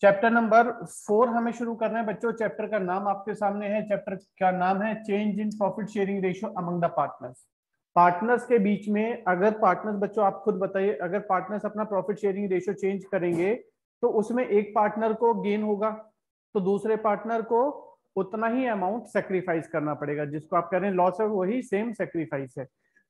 Chapter number 4 हमें शुरू करना है बच्चों। चैप्टर का नाम आपके सामने है। चैप्टर का नाम है change in profit sharing ratio among the partners. Partners के बीच में अगर पार्टनर्स, बच्चों आप खुद बताइए, अगर पार्टनर्स अपना प्रॉफिट शेयरिंग रेशियो चेंज करेंगे तो उसमें एक पार्टनर को गेन होगा तो दूसरे पार्टनर को उतना ही अमाउंट सेक्रीफाइस करना पड़ेगा। जिसको आप कह रहे हैं लॉस है, वही सेम सेक्रीफाइस है।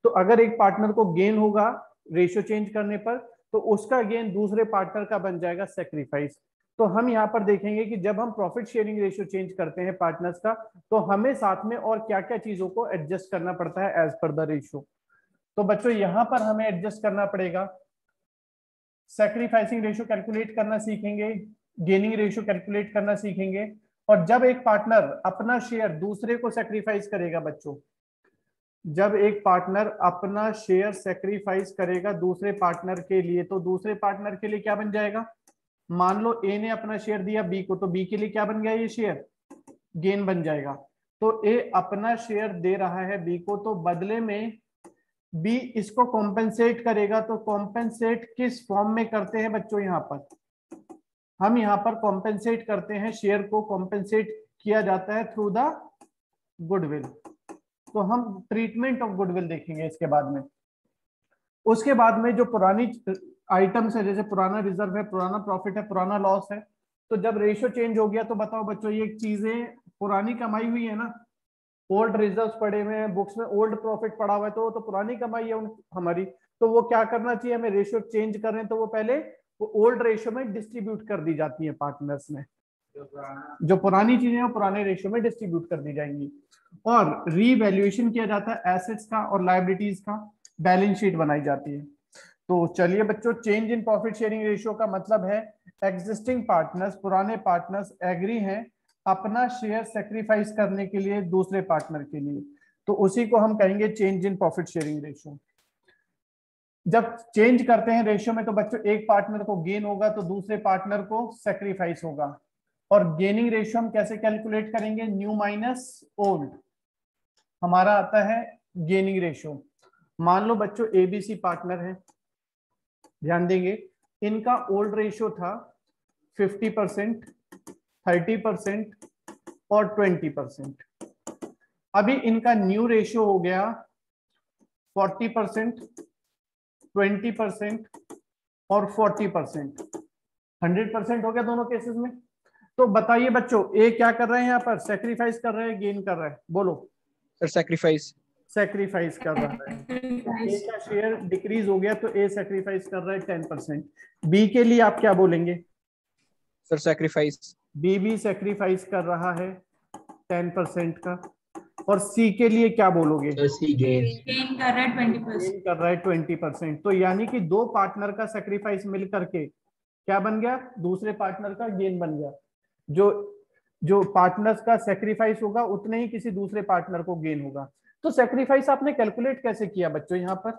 तो अगर एक पार्टनर को गेन होगा रेशियो चेंज करने पर, तो उसका गेन दूसरे पार्टनर का बन जाएगा सेक्रीफाइस। तो हम यहाँ पर देखेंगे कि जब हम प्रॉफिट शेयरिंग रेशियो चेंज करते हैं पार्टनर्स का, तो हमें साथ में और क्या क्या चीजों को एडजस्ट करना पड़ता है एज पर द रेशियो। तो बच्चों यहाँ पर हमें एडजस्ट करना पड़ेगा, सैक्रिफाइसिंग रेशियो कैलकुलेट करना सीखेंगे, गेनिंग रेशियो कैलकुलेट करना सीखेंगे। और जब एक पार्टनर अपना शेयर दूसरे को सैक्रिफाइस करेगा बच्चों, जब एक पार्टनर अपना शेयर सैक्रिफाइस करेगा दूसरे पार्टनर के लिए, तो दूसरे पार्टनर के लिए क्या बन जाएगा? मान लो ए ने अपना शेयर दिया बी को, तो बी के लिए क्या बन गया? ये शेयर गेन बन जाएगा। तो ए अपना शेयर दे रहा है बी को, तो बदले में बी इसको कॉम्पेंसेट करेगा। तो कॉम्पेंसेट किस फॉर्म में करते हैं बच्चों? यहाँ पर हम यहाँ पर कॉम्पेंसेट करते हैं, शेयर को कॉम्पेंसेट किया जाता है थ्रू द गुडविल। तो हम ट्रीटमेंट ऑफ गुडविल देखेंगे इसके बाद में। उसके बाद में जो पुरानी आइटम्स है, जैसे पुराना रिजर्व है, पुराना प्रॉफिट है, पुराना लॉस है, तो जब रेशियो चेंज हो गया तो बताओ बच्चों, ये चीजें पुरानी कमाई हुई है ना, ओल्ड रिजर्व्स पड़े हुए हैं बुक्स में, ओल्ड प्रॉफिट पड़ा हुआ है, तो पुरानी कमाई है हमारी। तो वो क्या करना चाहिए हमें? रेशियो चेंज कर रहे हैं तो वो पहले वो ओल्ड रेशियो में डिस्ट्रीब्यूट कर दी जाती है पार्टनर्स में। जो पुरानी चीजें हैं पुराने रेशियो में डिस्ट्रीब्यूट कर दी जाएंगी। और रीवैल्यूएशन किया जाता है एसेट्स का और लायबिलिटीज का, बैलेंस शीट बनाई जाती है। तो चलिए बच्चों, change in profit sharing ratio का मतलब है एग्जिस्टिंग पार्टनर्स, पुराने पार्टनर्स एग्री हैं अपना शेयर सेक्रीफाइस करने के लिए दूसरे पार्टनर के लिए, तो उसी को हम कहेंगे change in profit sharing ratio. जब चेंज करते हैं रेशियो में तो बच्चों एक पार्टनर को गेन होगा तो दूसरे पार्टनर को सेक्रीफाइस होगा। और गेनिंग रेशियो हम कैसे कैलकुलेट करेंगे? न्यू माइनस ओल्ड हमारा आता है गेनिंग रेशियो। मान लो बच्चों एबीसी पार्टनर है, ध्यान देंगे, इनका ओल्ड रेशियो था 50%, 30% और 20%। अभी इनका न्यू रेशियो हो गया 40%, 20% और 40%। 100% हो गया दोनों केसेस में। तो बताइए बच्चों, ए क्या कर रहे हैं यहाँ पर? सेक्रीफाइस कर रहे हैं, गेन कर रहे हैं? बोलो सर सेक्रीफाइस। सेक्रीफाइस कर रहा है। ए का शेयर डिक्रीज हो गया तो ए सेक्रीफाइस कर रहा है 10%। बी के लिए आप क्या बोलेंगे? Sir sacrifice. बी भी सेक्रीफाइस कर रहा है 10% का। और सी के लिए क्या बोलोगे? सी गेन कर रहा है 20%। गेन कर रहा है 20%। तो यानी कि दो पार्टनर का सेक्रीफाइस मिल करके क्या बन गया? दूसरे पार्टनर का गेन बन गया। जो जो पार्टनर्स का सेक्रीफाइस होगा उतने ही किसी दूसरे पार्टनर को गेन होगा। तो सेक्रीफाइस आपने कैलकुलेट कैसे किया बच्चों? यहाँ पर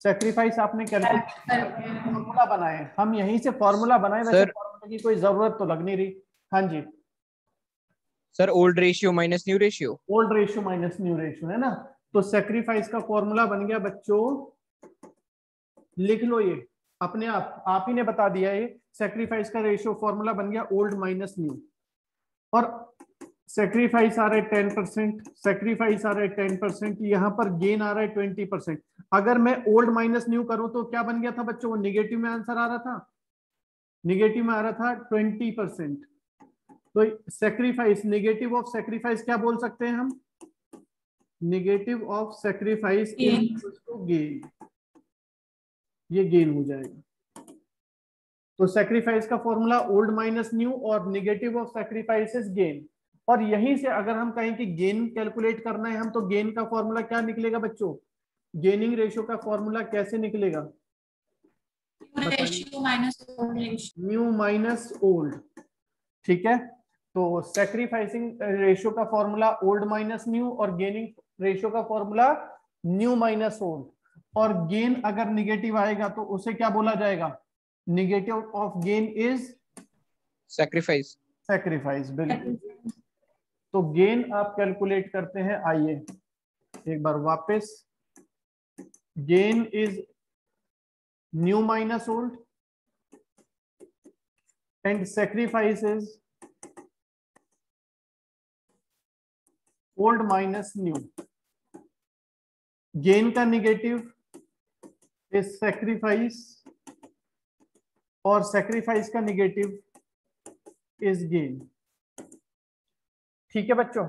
सेक्रीफाइस आपने कैलकुलेट फॉर्मूला बनाए, हम यहीं से फॉर्मूला बनाए। वैसे फॉर्मूला की कोई जरूरत तो लग नहीं रही। हाँ जी sir, old ratio minus new ratio. Old ratio minus new ratio है ना। तो सेक्रीफाइस का फॉर्मूला बन गया बच्चों, लिख लो ये अपने आप ही ने बता दिया। ये सेक्रीफाइस का रेशियो फॉर्मूला बन गया ओल्ड माइनस न्यू। और सेक्रीफाइस आ रहा है 10%, सेक्रीफाइस आ रहा है 10%, यहाँ पर गेन आ रहा है 20%। अगर मैं ओल्ड माइनस न्यू करूं तो क्या बन गया था बच्चों? वो निगेटिव में आंसर आ रहा था, निगेटिव में आ रहा था 20%। तो सेक्रीफाइस, निगेटिव ऑफ सेक्रीफाइस क्या बोल सकते हैं हम? Negative of sacrifice is to gain, ये गेन हो जाएगा। तो सेक्रीफाइस का फॉर्मूला ओल्ड माइनस न्यू और negative of sacrifice is gain. और यहीं से अगर हम कहें कि गेन कैलकुलेट करना है हम, तो गेन का फॉर्मूला क्या निकलेगा बच्चों? गेनिंग रेशियो का फॉर्मूला कैसे निकलेगा? New minus old. ठीक है, तो सेक्रीफाइसिंग रेशियो का फॉर्मूला ओल्ड माइनस न्यू और गेनिंग रेशियो का फॉर्मूला न्यू माइनस ओल्ड। और गेन अगर निगेटिव आएगा तो उसे क्या बोला जाएगा? Negative of gain is sacrifice. Sacrifice, बिल्कुल। तो गेन आप कैलकुलेट करते हैं, आइए एक बार वापस। Gain is new minus old, and sacrifice is old minus new. Gain का निगेटिव इज सैक्रिफाइस और सैक्रिफाइस का निगेटिव इज गेन। ठीक है बच्चों,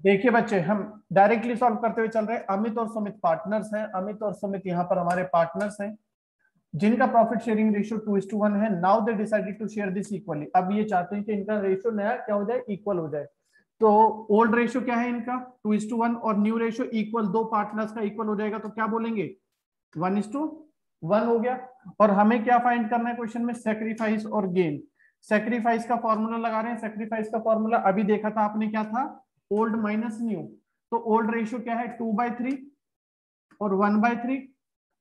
देखिए बच्चे हम डायरेक्टली सॉल्व करते हुए चल रहे हैं। अमित और सुमित पार्टनर्स हैं, अमित और सुमित यहाँ पर हमारे पार्टनर्स हैं जिनका प्रॉफिट शेयरिंग रेशियो 2:1 है। Now they decided to share this equally. अब ये चाहते हैं कि इनका रेशियो नया क्या हो जाए, इक्वल हो जाए। तो ओल्ड रेशियो क्या है इनका 2:1 और न्यू रेशियो इक्वल, दो पार्टनर्स का इक्वल हो जाएगा तो क्या बोलेंगे 1:1 हो गया। और हमें क्या फाइंड करना है क्वेश्चन में, सेक्रीफाइस और गेन। सेक्रीफाइस का फॉर्मूला लगा रहे हैं। सेक्रीफाइस का फॉर्मूला अभी देखा था आपने, क्या था, ओल्ड माइनस न्यू। तो ओल्ड रेशियो क्या है 2/3 और 1/3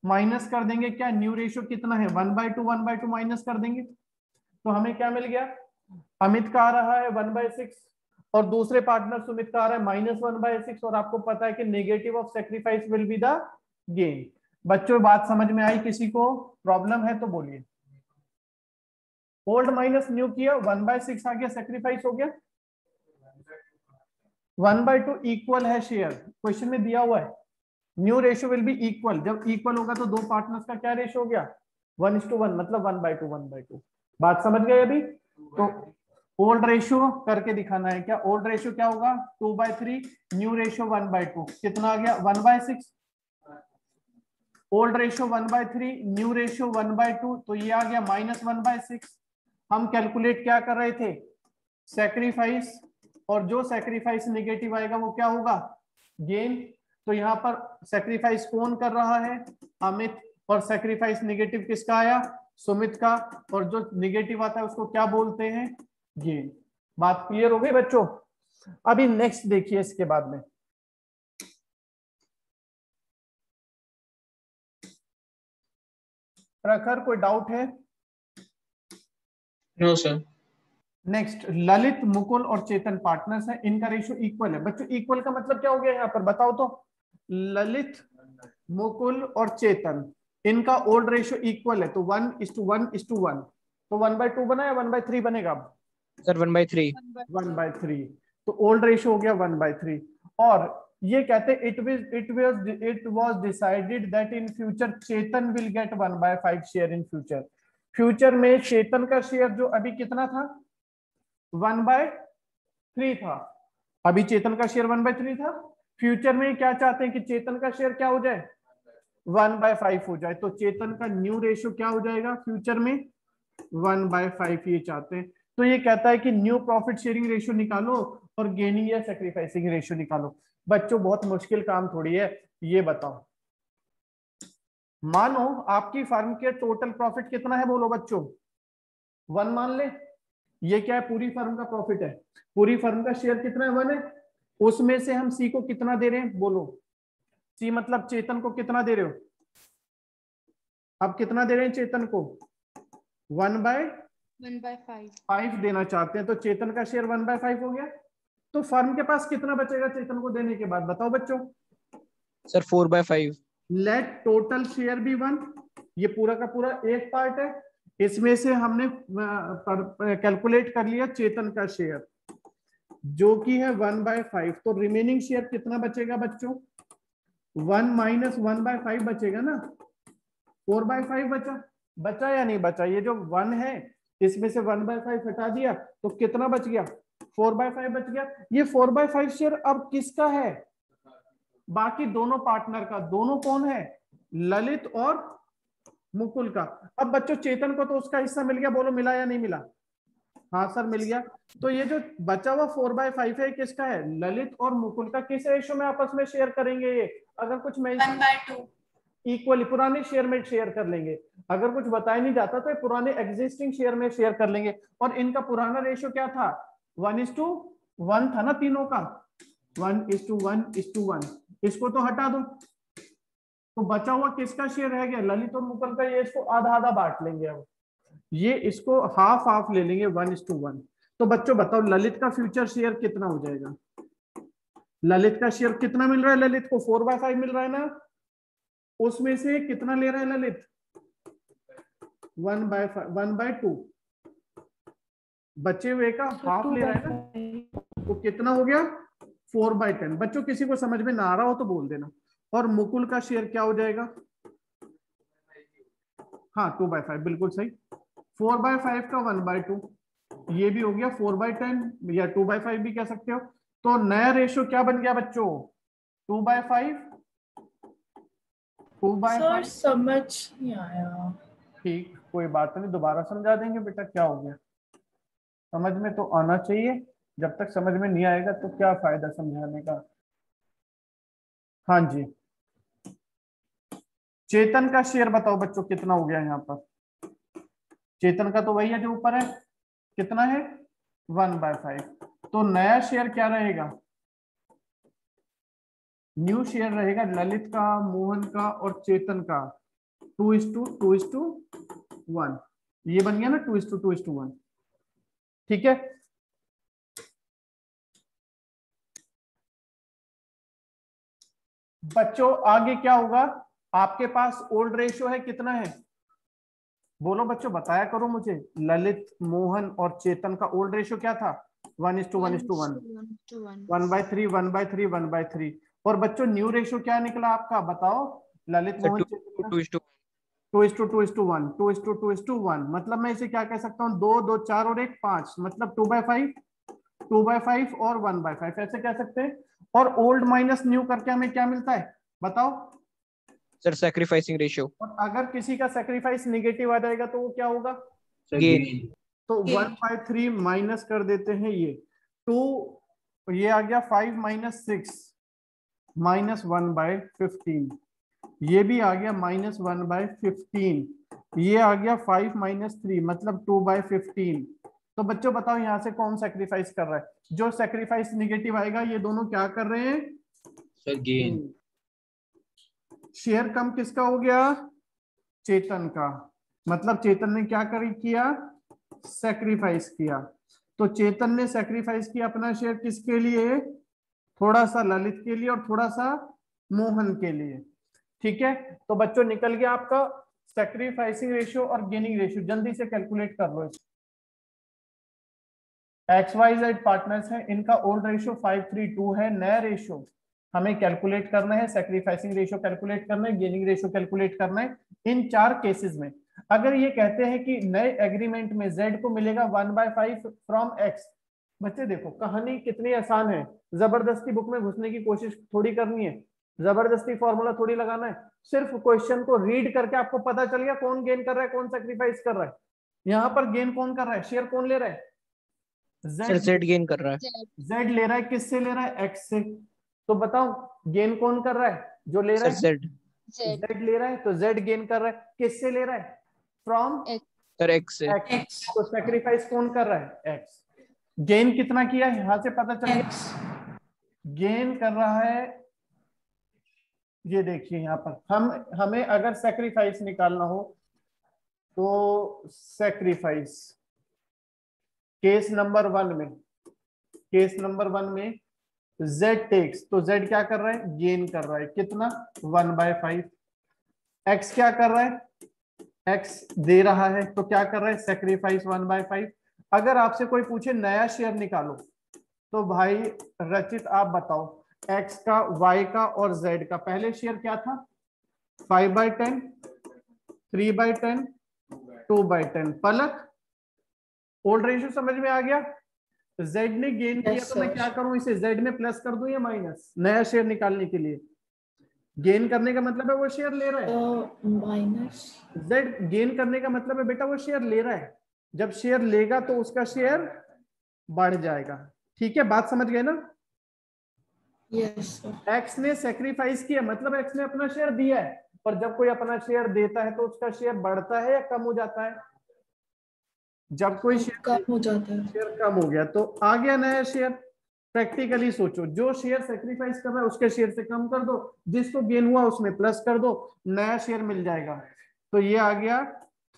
माइनस कर देंगे क्या, न्यू रेशियो कितना है 1/2, 1/2 माइनस कर देंगे तो हमें क्या मिल गया, अमित का आ रहा है 1/6 और दूसरे पार्टनर सुमित का आ रहा है -1/6। और आपको पता है कि negative of sacrifice will be the gain. बच्चों बात समझ में आई, किसी को प्रॉब्लम है तो बोलिए। ओल्ड माइनस न्यू किया, 1/6 आ गया, सेक्रीफाइस हो गया, 1/2 इक्वल है शेयर, क्वेश्चन में दिया हुआ है। New ratio will be equal, जब इक्वल होगा तो दो पार्टनर्स का क्या रेशियो हो गया 1:1, मतलब 1/2 1/2। बात समझ गए अभी। तो ओल्ड रेशियो करके दिखाना है क्या, ओल्ड रेशियो क्या होगा 2/3, न्यू रेशियो 1/2, कितना आ गया 1/6। ओल्ड रेशियो 1/3, न्यू रेशियो 1/2, तो ये आ गया -1/6। हम कैलकुलेट क्या कर रहे थे, सैक्रिफाइस, और जो सैक्रिफाइस नेगेटिव आएगा वो क्या होगा गेन। तो यहाँ पर सैक्रिफाइस कौन कर रहा है, अमित, और सैक्रिफाइस नेगेटिव किसका आया, सुमित का, और जो नेगेटिव आता है उसको क्या बोलते हैं, गेन। बात क्लियर हो गई बच्चों। अभी नेक्स्ट देखिए इसके बाद में, प्रखर कोई डाउट है? No sir. Next, Lalit, Mukul और चेतन पार्टनर्स हैं, इनका रेशियो इक्वल है। बच्चों इक्वल का मतलब क्या हो गया यहाँ पर बताओ तो, ललित, मुकुल और चेतन, इनका ओल्ड रेशियो इक्वल है, तो 1:1:1, तो 1/2 बना या 1/3 बनेगा अब सर 1/3। 1/3, तो ओल्ड रेशियो हो गया 1/3। और ये कहते हैं it was decided that in future Chetan will get 1/5 share in future. Future में चेतन का शेयर जो अभी कितना था 1/3 था, अभी चेतन का शेयर 1/3 था। फ्यूचर में क्या चाहते हैं कि चेतन का शेयर क्या हो जाए 1/5 हो जाए, तो चेतन का न्यू रेशियो क्या हो जाएगा फ्यूचर में 1/5 ये चाहते हैं। तो ये कहता है कि न्यू प्रॉफिट शेयरिंग रेशियो निकालो और गेनिंग या सैक्रिफाइसिंग रेशियो निकालो। बच्चों बहुत मुश्किल काम थोड़ी है, ये बताओ, मानो आपकी फर्म के टोटल प्रॉफिट कितना है, बोलो बच्चों 1 मान ले। ये क्या है, पूरी फर्म का प्रॉफिट है, पूरी फर्म का शेयर कितना है 1 है। उसमें से हम सी को कितना दे रहे हैं, बोलो सी मतलब चेतन को कितना दे रहे हो, अब कितना दे रहे हैं चेतन को 1/5 देना चाहते हैं, तो चेतन का शेयर 1/5 हो गया। तो फर्म के पास कितना बचेगा चेतन को देने के बाद, बताओ बच्चों। Sir 4/5। Let total share be 1, ये पूरा का पूरा एक पार्ट है, इसमें से हमने कैलकुलेट कर लिया चेतन का शेयर जो कि है 1/5, तो रिमेनिंग शेयर कितना बचेगा बच्चों 1 - 1/5 बचेगा ना, 4/5 बचा, बचा या नहीं बचा, ये जो 1 है इसमें से 1/5 हटा दिया तो कितना बच गया 4/5 बच गया। ये 4/5 शेयर अब किसका है, बाकी दोनों पार्टनर का। दोनों कौन है, ललित और मुकुल का। अब बच्चों चेतन को तो उसका हिस्सा मिल गया, बोलो मिला या नहीं मिला, हाँ सर मिल गया। तो ये जो बचा हुआ 4/5 है किसका है, ललित और मुकुल का। किस रेशियो में आपस में शेयर करेंगे ये, अगर कुछ मैं 1/2 इक्वली पुराने शेयर में शेयर कर लेंगे, अगर कुछ बताया नहीं जाता तो पुराने एग्जिस्टिंग शेयर में शेयर कर लेंगे। और इनका पुराना रेशियो क्या था 1:1 था ना तीनों का, 1:1:1, इसको तो हटा दो, तो बचा हुआ किसका शेयर रह गया ललित और मुकुल का, ये इसको आधा आधा बांट लेंगे, अब ये इसको हाफ हाफ ले लेंगे 1:1। तो बच्चों बताओ ललित का फ्यूचर शेयर कितना हो जाएगा, ललित का शेयर कितना मिल रहा है, ललित को 4/5 मिल रहा है ना, उसमें से कितना ले रहा है ललित 1/2, बचे हुए का हाफ ले रहा है ना, तो कितना हो गया 4/10। बच्चों किसी को समझ में ना आ रहा हो तो बोल देना। और मुकुल का शेयर क्या हो जाएगा? हाँ 2/5, बिल्कुल सही। 4/5 का 1/2, ये भी हो गया 4/10 या 2/5 भी कह सकते हो। तो नया रेशियो क्या बन गया बच्चों? 2/5, 2/5। सर समझ नहीं आया। ठीक, कोई बात नहीं, दोबारा समझा देंगे बेटा, क्या हो गया। समझ में तो आना चाहिए, जब तक समझ में नहीं आएगा तो क्या फायदा समझाने का। हाँ जी, चेतन का शेयर बताओ बच्चों कितना हो गया यहाँ पर? चेतन का तो वही है जो ऊपर है, कितना है 1/5। तो नया शेयर क्या रहेगा? न्यू शेयर रहेगा ललित का, मोहन का और चेतन का 2:1। ये बन गया ना 2:1। ठीक है, बच्चों आगे क्या होगा? आपके पास ओल्ड रेशियो है, कितना है बोलो बच्चों, बताया करो मुझे। ललित, मोहन और चेतन का ओल्ड रेशियो क्या था? 1:1:1, 1/3, 1/3, 1/3। और बच्चों न्यू रेशियो क्या निकला आपका, बताओ? ललित, मोहन, चेतन, 2:2:1, 2:2:1। मतलब मैं इसे क्या कह सकता हूँ? 2, 2, 4 और 1, 5, मतलब 2/5, 2/5 और 1/5 ऐसे कह सकते हैं। और ओल्ड माइनस न्यू करके हमें क्या मिलता है बताओ? Sir sacrificing ratio. और अगर किसी का सैक्रिफाइस निगेटिव आ जाएगा तो वो क्या होगा? गेन। तो 1/3 माइनस कर देते हैं ये 2, ये आ गया 5 - 6 -1/15, ये भी आ गया -1/15, ये आ गया 5 - 3 मतलब 2/15। तो बच्चों बताओ यहाँ से कौन सैक्रिफाइस कर रहा है? जो सैक्रिफाइस निगेटिव आएगा ये दोनों क्या कर रहे हैं? Sir gain. शेयर कम किसका हो गया? चेतन का। मतलब चेतन ने क्या किया? सैक्रिफाइस किया। तो चेतन ने सैक्रिफाइस किया अपना शेयर किसके लिए? थोड़ा सा ललित के लिए और थोड़ा सा मोहन के लिए। ठीक है, तो बच्चों निकल गया आपका सैक्रिफाइसिंग रेशियो और गेनिंग रेशियो। जल्दी से कैलकुलेट कर लो। XYZ पार्टनर्स हैं, इनका ओल्ड रेशियो 5:3:2 है। नया रेशियो हमें कैलकुलेट करना है, सैक्रिफाइसिंग रेशियो कैलकुलेट करना है, गेनिंग रेशियो कैलकुलेट करना है। इन 4 केसेस में अगर ये कहते हैं कि नए एग्रीमेंट में Z को मिलेगा 1/5 फ्रॉम X, बच्चे देखो कहानी कितनी आसान है। जबरदस्ती बुक में घुसने की कोशिश थोड़ी करनी है, जबरदस्ती फॉर्मूला थोड़ी लगाना है। सिर्फ क्वेश्चन को रीड करके आपको पता चल गया कौन गेन कर रहा है, कौन सैक्रिफाइस कर रहा है। यहाँ पर गेन कौन कर रहा है? शेयर कौन ले रहा है? सर जेड गेन कर रहा है। जेड ले रहा है, किससे ले रहा है? एक्स से। तो बताओ गेन कौन कर रहा है? जो ले रहा है जेड। जेड ले रहा है, तो जेड गेन कर रहा है, किससे ले रहा है? फ्रॉम सर एक्स से। एक्स। तो सैक्रिफाइस कौन कर रहा है? एक्स। गेन कितना किया यहां से पता चल गया, गेन कर रहा है। ये देखिए यहाँ पर हमें अगर सैक्रिफाइस निकालना हो तो सैक्रिफाइस केस नंबर 1 में Z टेक्स, तो Z क्या कर रहा है? गेन कर रहा है, कितना? 1/5। X क्या कर रहा है? X दे रहा है, तो क्या कर रहा है? सैक्रिफाइस 1/5। अगर आपसे कोई पूछे नया शेयर निकालो, तो भाई रचित आप बताओ X का, Y का और Z का। पहले शेयर क्या था? 5/10, 3/10, 2/10। पलक ओल्ड रेशियो समझ में आ गया? Z ने गेन किया तो मैं क्या करूं? इसे Z में प्लस कर दूं या माइनस? नया शेयर निकालने के लिए गेन करने का मतलब है वो शेयर ले रहा है, माइनस। Z गेन करने का मतलब है बेटा वो शेयर ले रहा है। जब शेयर लेगा तो उसका शेयर बढ़ जाएगा। ठीक है, बात समझ गए ना? Yes sir. एक्स ने सेक्रीफाइस किया मतलब एक्स ने अपना शेयर दिया है, पर जब कोई अपना शेयर देता है तो उसका शेयर बढ़ता है या कम हो जाता है? जब कोई शेयर कम हो जाता है। शेयर कम हो गया तो आ गया नया शेयर। प्रैक्टिकली सोचो, जो शेयर सेक्रीफाइस कर रहा है उसके शेयर से कम कर दो, जिसको गेन हुआ उसमें प्लस कर दो, नया शेयर मिल जाएगा। तो ये आ गया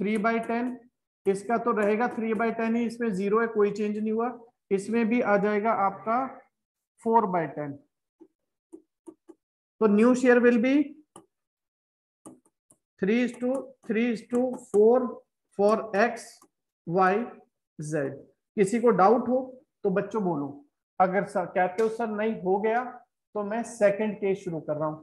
3/10, इसका तो रहेगा 3/10 ही, इसमें 0 है, कोई चेंज नहीं हुआ। इसमें भी आ जाएगा आपका 4/10। तो new share will be 3:4 for x y z. किसी को डाउट हो तो बच्चों बोलो, अगर सर कहते हो सर नहीं हो गया तो मैं सेकंड केस शुरू कर रहा हूं।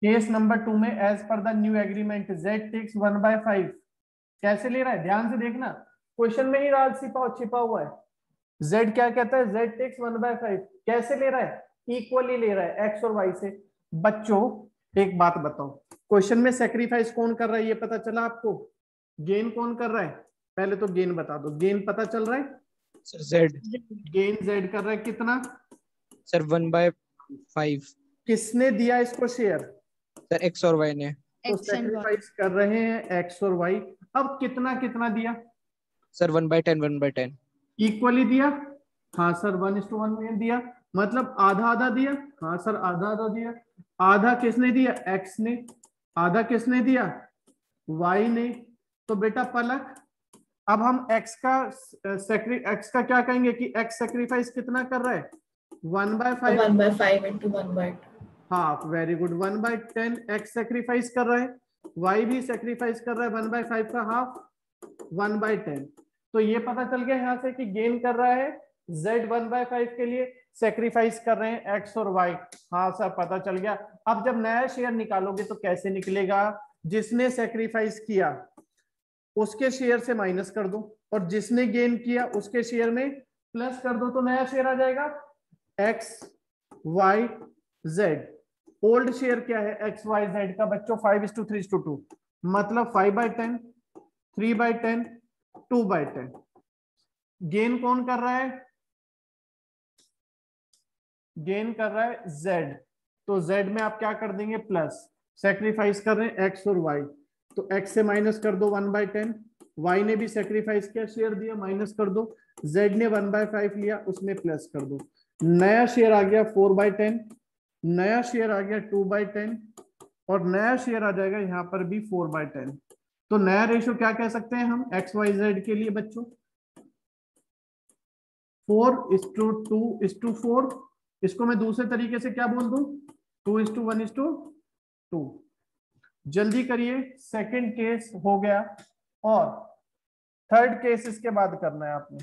केस नंबर 2 में as per the new agreement z takes 1/5। कैसे ले रहा है ध्यान से देखना, क्वेश्चन में ही राज छिपा हुआ है। z क्या कहता है, z टेक्स 1/5 कैसे ले रहा है, इक्वली ले रहा है x और y से। बच्चों एक बात बताओ, क्वेश्चन में सेक्रीफाइस कौन कर रहा है ये पता चला आपको, गेन कौन कर रहा है, पहले तो गेन बता दो, गेन पता चल रहा है सर z। गेन z कर रहा है कितना सर 1/5। किसने दिया इसको शेयर, सर x और y ने। तो सेक्रीफाइस कर रहे हैं x और y। अब कितना कितना दिया सर 1/10 1/10 इक्वली दिया, हाँ सर 1:1 में दिया, मतलब आधा आधा दिया, हाँ सर आधा आधा दिया। आधा किसने दिया, x ने, आधा किसने दिया, y ने। तो बेटा पलक, अब हम x का क्या कहेंगे कि x सेक्रीफाइस कितना कर रहा है 1/5 1/5 into 1/2 half, very good. 1/10 x sacrifice कर रहा है, y भी सेक्रीफाइस कर रहा है 1/5 का हाफ 1/10। तो ये पता चल गया यहाँ से कि गेन कर रहा है z 1/5 के लिए, सेक्रीफाइस कर रहे हैं x और y। हाँ सर पता चल गया। अब जब नया शेयर निकालोगे तो कैसे निकलेगा, जिसने सेक्रीफाइस किया उसके शेयर से माइनस कर दो और जिसने गेन किया उसके शेयर में प्लस कर दो, तो नया शेयर आ जाएगा x y z। Old share क्या है x y z का बच्चों 5:3:2, मतलब 5/10 3/10 2/10। गेन कौन कर रहा है, गेन कर रहा है z, तो z में आप क्या कर देंगे प्लस, सेक्रीफाइस कर रहे हैं x और y, तो x से माइनस कर दो 1/10, y ने भी सेक्रीफाइस किया शेयर दिया माइनस कर दो, z ने 1/5 लिया उसमें प्लस कर दो, नया शेयर आ गया 4/10, नया शेयर आ गया 2/10 और नया शेयर आ जाएगा यहाँ पर भी 4/10। तो नया रेशियो क्या कह सकते हैं हम एक्स वाई जेड के लिए बच्चों, 4:2:4। इसको मैं दूसरे तरीके से क्या बोल दूं 2:1:2। जल्दी करिए, सेकंड केस हो गया और थर्ड केस इसके बाद करना है आपने।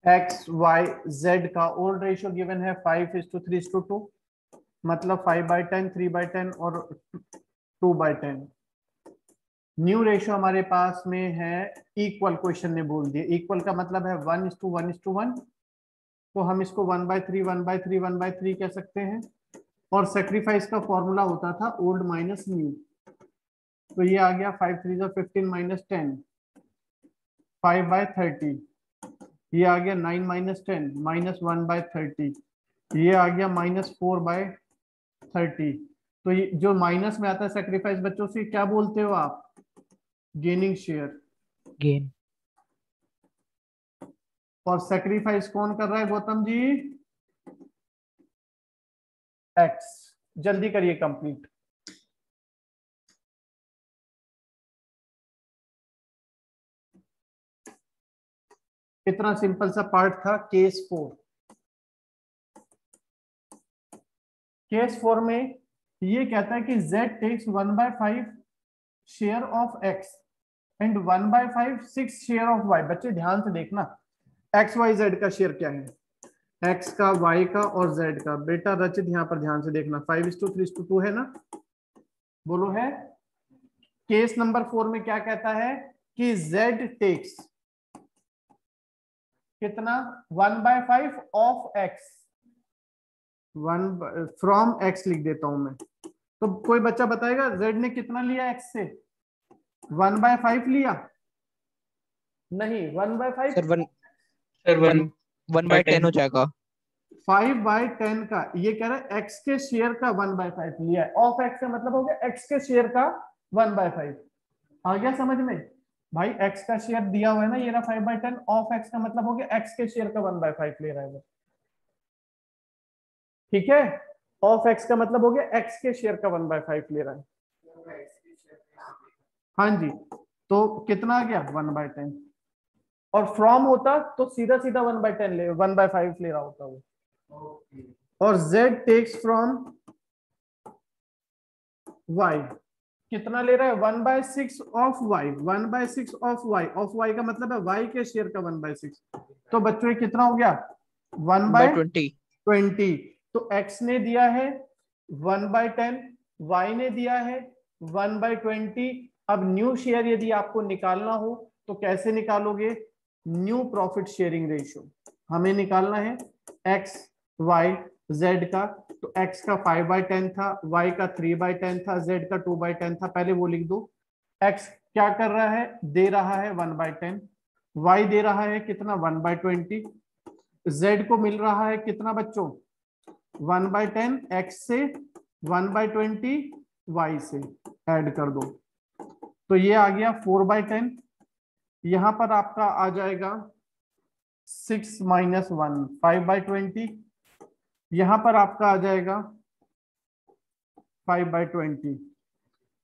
एक्स वाई जेड का ओल्ड रेशियो गिवन है 5:3:2, मतलब 5/10 3/10 और 2/10। न्यू रेशियो हमारे पास में है इक्वल, क्वेश्चन ने बोल दिया इक्वल का मतलब है 1:1:1, तो हम इसको 1/3 1/3 1/3 कह सकते हैं। और सेक्रीफाइस का फॉर्मूला होता था ओल्ड माइनस न्यू, तो ये आ गया 5×3=15 - 10 5/30, ये आ गया 9 - 10 -1/30, ये आ गया -4/30। तो ये जो माइनस में आता है सेक्रीफाइस बच्चों से क्या बोलते हो आप, गेनिंग शेयर। गेन। और सेक्रीफाइस कौन कर रहा है गौतम जी, एक्स। जल्दी करिए कंप्लीट। इतना सिंपल सा पार्ट था केस 4। केस 4 में ये कहता है कि z takes 1/5 share of x and 1/5 6 share of y। बच्चे ध्यान से देखना, x y z का शेयर क्या है, x का y का और z का। बेटा रचित यहाँ पर ध्यान से देखना 5:3:2 है ना, बोलो है। केस नंबर 4 में क्या कहता है कि z टेक्स कितना 1/5 ऑफ x, 1 फ्रॉम x लिख देता हूं मैं। तो कोई बच्चा बताएगा z ने कितना लिया x से, 1/5 लिया, नहीं 1/5 सर 1/10 हो जाएगा। 5/10 का, ये कह रहा है x के शेयर का 1/5 लिया है। ऑफ x का मतलब हो गया x के शेयर का 1/5। आ गया समझ में भाई, x का शेयर दिया हुआ है ना, ये रहा 5/10, ऑफ x का मतलब हो गया x के शेयर का 1/5 ले रहा है। ठीक है, ऑफ x का मतलब हो गया x के शेयर का 1/5 ले रहा है। हाँ जी, तो कितना आ गया 1/10। और फ्रॉम होता तो सीधा सीधा 1/10 ले 1/5 ले रहा होता वो। और z टेक्स फ्रॉम y कितना ले रहा है 1/6 ऑफ y, 1/6 ऑफ y का मतलब है y के शेयर का 1/6। तो बच्चों ये कितना हो गया 1/20। तो x ने दिया है 1/10, y ने दिया है 1/20। अब न्यू शेयर यदि आपको निकालना हो तो कैसे निकालोगे, न्यू प्रॉफिट शेयरिंग रेशियो हमें निकालना है x y z का। तो x का 5/10 था, y का 3/10 था, z का 2/10 था। पहले वो लिख दो। x क्या कर रहा है, दे रहा है 1/10, y दे रहा है कितना 1/20, z को मिल रहा है कितना बच्चों 1/10, x से 1/20 y से ऐड कर दो। तो ये आ गया 4/10। यहां पर आपका आ जाएगा 6 - 1 5/20। यहां पर आपका आ जाएगा 5/20।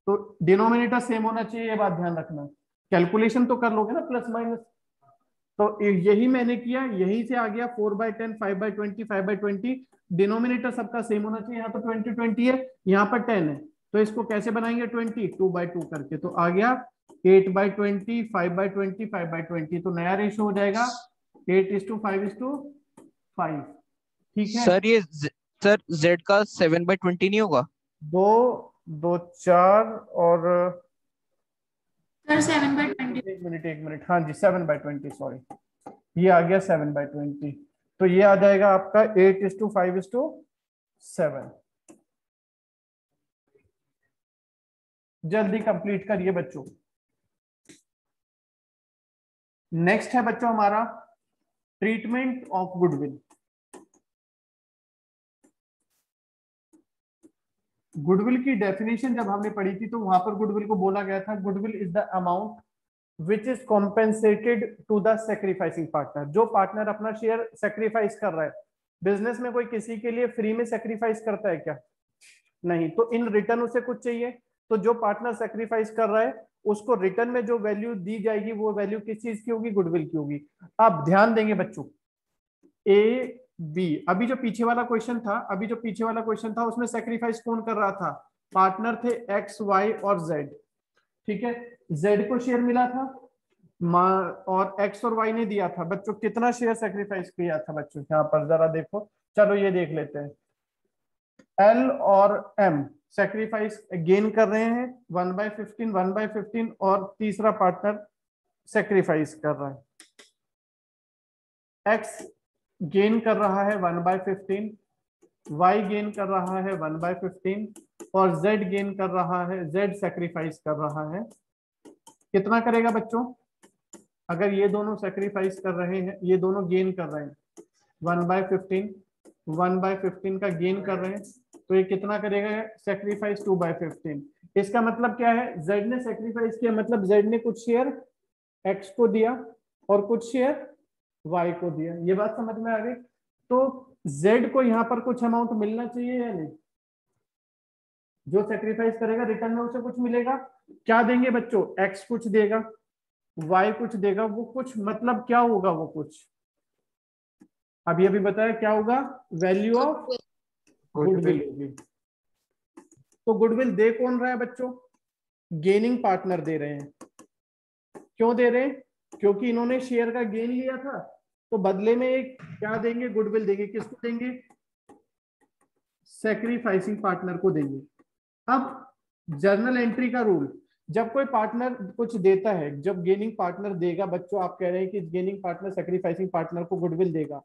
तो डिनोमिनेटर सेम होना चाहिए, ये बात ध्यान रखना। कैलकुलेशन तो कर लोगे ना प्लस माइनस। तो यही मैंने किया, यही से आ गया 4/10 5/20 5/20। डिनोमिनेटर सबका सेम होना चाहिए। यहाँ तो 20 है, यहाँ पर 10 है, तो इसको कैसे बनाएंगे 20 2/2 करके। तो आ गया 8/20 5/20 5/20। तो नया रेशो हो जाएगा 8:5:5। ठीक है सर z का 7/20 नहीं होगा? 2 2 4 और सर 7/20। एक मिनट हाँ जी 7/20 सॉरी, ये आ गया 7/20। तो ये आ जाएगा आपका 8:5:7। जल्दी कंप्लीट करिए बच्चों। नेक्स्ट है बच्चों हमारा ट्रीटमेंट ऑफ गुडविल। गुडविल की डेफिनेशन जब हमने पढ़ी थी तो वहां पर गुडविल को बोला गया था goodwill is the amount which is compensated to the sacrificing partner. जो पार्टनर अपना शेयर सेक्रीफाइस कर रहा है, बिजनेस में कोई किसी के लिए फ्री में सेक्रीफाइस करता है क्या, नहीं, तो इन रिटर्न उसे कुछ चाहिए। तो जो पार्टनर सेक्रीफाइस कर रहा है उसको रिटर्न में जो वैल्यू दी जाएगी वो वैल्यू किस चीज की होगी, गुडविल की होगी। आप ध्यान देंगे बच्चों, ए बी, अभी जो पीछे वाला क्वेश्चन था उसमें सेक्रीफाइस कौन कर रहा था, पार्टनर थे एक्स वाई और जेड। ठीक है, जेड को शेयर मिला था और एक्स और वाई ने दिया था। बच्चों कितना शेयर सेक्रीफाइस किया था बच्चों, यहाँ पर जरा देखो, चलो ये देख लेते हैं। एल और एम सेक्रीफाइस गेन कर रहे हैं 1/15 1/15, और तीसरा पार्टनर सेक्रीफाइस कर रहा है। एक्स गेन कर रहा है 1/15, वाई गेन कर रहा है 1/15, और जेड गेन कर रहा है, जेड सेक्रीफाइस कर रहा है। कितना करेगा बच्चों, अगर ये दोनों सेक्रीफाइस कर रहे हैं, ये दोनों गेन कर रहे हैं 1/15 1/15 का गेन कर रहे हैं, तो ये कितना करेगा सेक्रीफाइस 2/15। इसका मतलब क्या है, जेड ने सेक्रीफाइस किया, मतलब जेड ने कुछ शेयर एक्स को दिया और कुछ शेयर वाई को दिया। ये बात समझ में आ गई। तो जेड को यहाँ पर कुछ अमाउंट मिलना चाहिए या नहीं, जो सेक्रीफाइस करेगा रिटर्न में उसे कुछ मिलेगा। क्या देंगे बच्चों, एक्स कुछ देगा, वाई कुछ देगा, वो कुछ मतलब क्या होगा, वो कुछ अभी अभी बताया क्या होगा, वैल्यू ऑफ गुडविल होगी। तो गुडविल दे कौन रहा है बच्चों, गेनिंग पार्टनर दे रहे हैं। क्यों दे रहे हैं, क्योंकि इन्होंने शेयर का गेन लिया था, तो बदले में एक क्या देंगे, गुडविल देंगे। किसको देंगे, सेक्रीफाइसिंग पार्टनर को देंगे। अब जर्नल एंट्री का रूल, जब कोई पार्टनर कुछ देता है, जब गेनिंग पार्टनर देगा, बच्चों आप कह रहे हैं कि गेनिंग पार्टनर सेक्रीफाइसिंग पार्टनर को गुडविल देगा।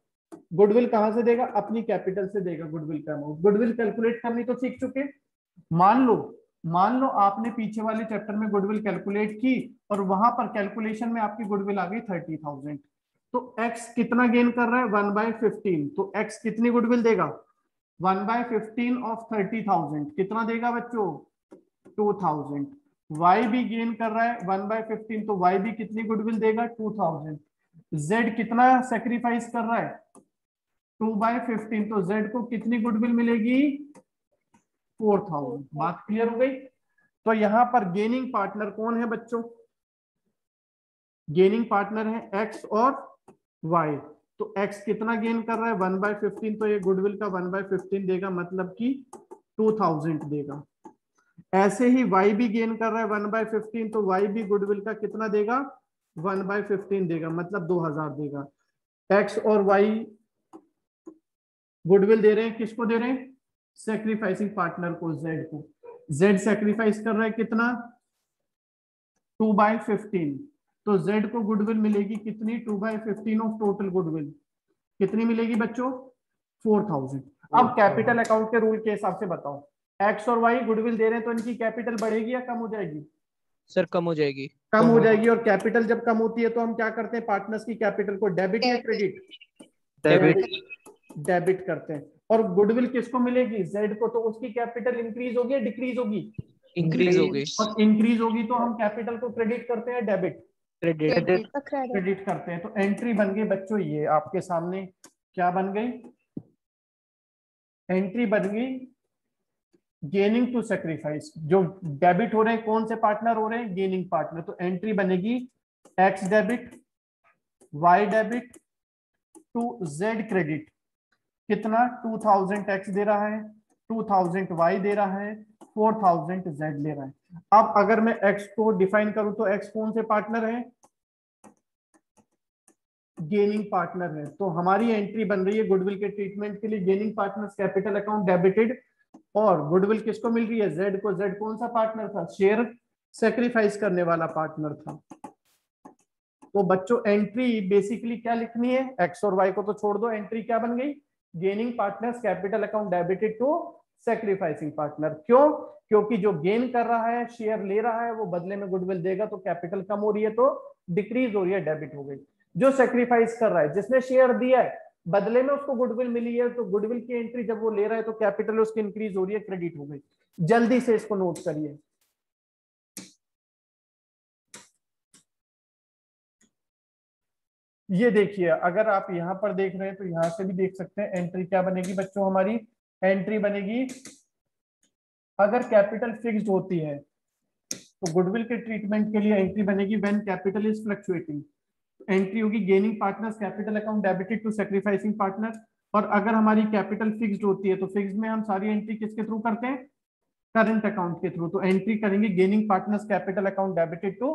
गुडविल कहां से देगा, अपनी कैपिटल से देगा गुडविल का अमाउंट। गुडविल कैलकुलेट करनी तो सीख चुके। मान लो आपने पीछे वाले चैप्टर में गुडविल कैलकुलेट की और वहां पर कैलकुलेशन में आपकी गुडविल आ गई 30,000। तो x कितना गेन कर रहा है 1/15, तो x कितनी गुडविल देगा 1/15 ऑफ 30,000 कितना देगा बच्चों 2,000। y भी गेन कर रहा है 1/15, तो y भी कितनी गुडविल देगा 2,000। z कितना सेक्रीफाइस कर रहा है 2/15, तो z को कितनी गुडविल मिलेगी 4,000। बात क्लियर हो गई। तो यहां पर गेनिंग पार्टनर कौन है बच्चों, गेनिंग पार्टनर है एक्स और वाई, तो एक्स कितना गेन कर रहा है 1/15, तो ये गुडविल का 1/15 देगा, मतलब कि 2000 देगा। ऐसे ही वाई भी गेन कर रहा है 1/15, तो वाई भी गुडविल का कितना देगा 1/15 देगा, मतलब 2000 देगा। एक्स और वाई गुडविल दे रहे हैं, किसको दे रहे हैं, सेक्रीफाइसिंग पार्टनर को, जेड को। जेड सेक्रीफाइस कर रहा है कितना 2/15, तो जेड को गुडविल मिलेगी कितनी 2/15 ऑफ टोटल गुडविल, कितनी मिलेगी बच्चों 4000। अब कैपिटल अकाउंट के रूल के हिसाब से बताओ, एक्स और वाई गुडविल दे रहे हैं तो इनकी कैपिटल बढ़ेगी या कम हो जाएगी? सर कम हो जाएगी। कम हो जाएगी। और कैपिटल जब कम होती है तो हम क्या करते हैं, पार्टनर्स की कैपिटल को डेबिट या क्रेडिट? डेबिट। डेबिट करते हैं। और गुडविल किसको मिलेगी, जेड को, तो उसकी कैपिटल इंक्रीज होगी या डिक्रीज होगी? इंक्रीज होगी। और इंक्रीज होगी तो हम कैपिटल को क्रेडिट करते हैं डेबिट? क्रेडिट। क्रेडिट करते हैं। तो एंट्री बन गई बच्चों, ये आपके सामने क्या बन गई, एंट्री बन गई गेनिंग टू सेक्रीफाइस। जो डेबिट हो रहे हैं कौन से पार्टनर हो रहे हैं, गेनिंग पार्टनर, तो एंट्री बनेगी X debit, Y debit to Z credit. कितना 2000 एक्स दे रहा है, 2000 वाई दे रहा है, 4000 जेड ले रहा है। अब अगर मैं एक्स को डिफाइन करूं तो एक्स कौन से पार्टनर है, गेनिंग पार्टनर है। तो हमारी एंट्री बन रही है गुडविल के ट्रीटमेंट के लिए, gaining partners capital account debited, और गुडविल किसको मिल रही है, जेड को। जेड कौन सा पार्टनर था, शेयर सेक्रीफाइस करने वाला पार्टनर था। तो बच्चों एंट्री बेसिकली क्या लिखनी है, एक्स और वाई को तो छोड़ दो, एंट्री क्या बन गई, gaining partners capital account debited to sacrificing partner. क्यों, क्योंकि जो गेन कर रहा है, शेयर ले रहा है, वो बदले में गुडविल देगा, तो कैपिटल कम हो रही है तो डिक्रीज हो रही है, डेबिट हो गई। जो सेक्रीफाइस कर रहा है, जिसने शेयर दिया है, बदले में उसको गुडविल मिली है, तो गुडविल की एंट्री जब वो ले रहा है तो कैपिटल उसकी इंक्रीज हो रही है, क्रेडिट हो गई। जल्दी से इसको नोट करिए। ये देखिए, अगर आप यहां पर देख रहे हैं तो यहां से भी देख सकते हैं एंट्री क्या बनेगी बच्चों, हमारी एंट्री बनेगी, अगर कैपिटल फिक्स्ड होती है तो गुडविल के ट्रीटमेंट के लिए एंट्री बनेगी when capital is fluctuating. Entry होगी gaining partners capital account debited to sacrificing partner. और अगर हमारी कैपिटल फिक्स्ड होती है तो फिक्स्ड में हम सारी एंट्री किसके थ्रू करते हैं, करंट अकाउंट के थ्रू। तो एंट्री करेंगे gaining partners capital account debited to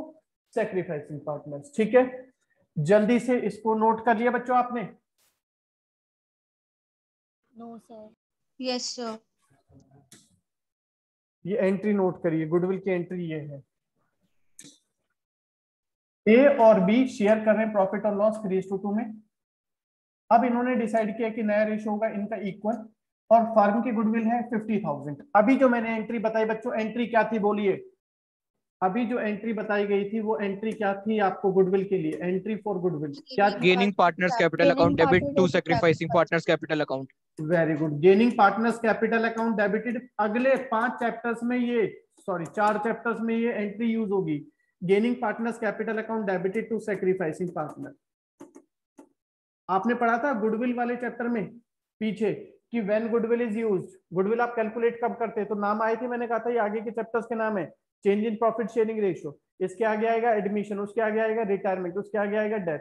sacrificing partners. ठीक है, जल्दी से इसको नोट कर लिया बच्चों आपने? No sir. Yes sir. ये एंट्री नोट करिए, गुडविल की एंट्री ये है, ए और बी शेयर कर रहे हैं प्रॉफिट और लॉस 3:2 में। अब इन्होंने डिसाइड किया कि नया रेशियो होगा इनका इक्वल, और फर्म की गुडविल है 50,000। अभी जो मैंने एंट्री बताई बच्चों, एंट्री क्या थी बोलिए, अभी जो एंट्री बताई गई थी वो एंट्री क्या थी आपको गुडविल के लिए, एंट्री फॉर गुडविल क्या थी, gaining partners capital account debit to sacrificing partners capital account. Very good, gaining partners capital account debited. अगले 5 चैप्टर्स में ये, सॉरी 4 चैप्टर्स में ये एंट्री यूज होगी, gaining partners capital account debited to sacrificing partner. आपने पढ़ा था गुडविल वाले चैप्टर में पीछे कि when goodwill is used, goodwill आप कैलकुलेट कब करते हैं, तो नाम आई थी, मैंने कहा था ये आगे के चैप्टर्स के नाम है, change in profit sharing ratio, इसके आगे आएगा एडमिशन, उसके आगे आएगा रिटायरमेंट, उसके आगे आएगा डेथ,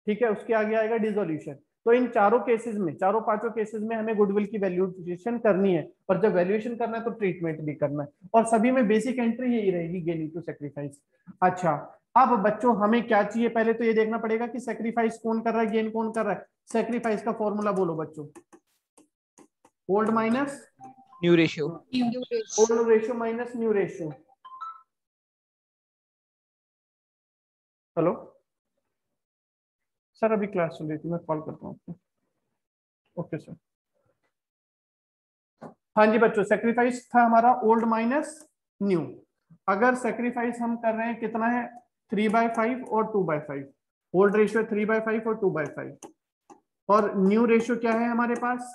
ठीक है, उसके आगे आएगा डिसोल्यूशन। तो इन चारों केसेस में, चारों पांचों केसेस में हमें गुडविल की वैल्यूएशन करनी है, और जब वैल्यूएशन करना है तो ट्रीटमेंट भी करना है, और सभी में बेसिक एंट्री यही रहेगी, गेनिंग टू सेक्रीफाइस। अच्छा, अब बच्चों हमें क्या चाहिए, पहले तो ये देखना पड़ेगा कि सेक्रीफाइस कौन कर रहा है, गेन कौन कर रहा है। सेक्रीफाइस का फॉर्मूला बोलो बच्चों, old minus new ratio. Old ratio minus new ratio. Hello sir, अभी क्लास चल रही थी, मैं कॉल करता हूँ आपको। Okay sir. हाँ जी बच्चों, सेक्रीफाइस था हमारा ओल्ड माइनस न्यू। अगर सेक्रीफाइस हम कर रहे हैं कितना है 3/5 और 2/5, ओल्ड रेशियो 3/5 और 2/5, और न्यू रेशियो क्या है हमारे पास,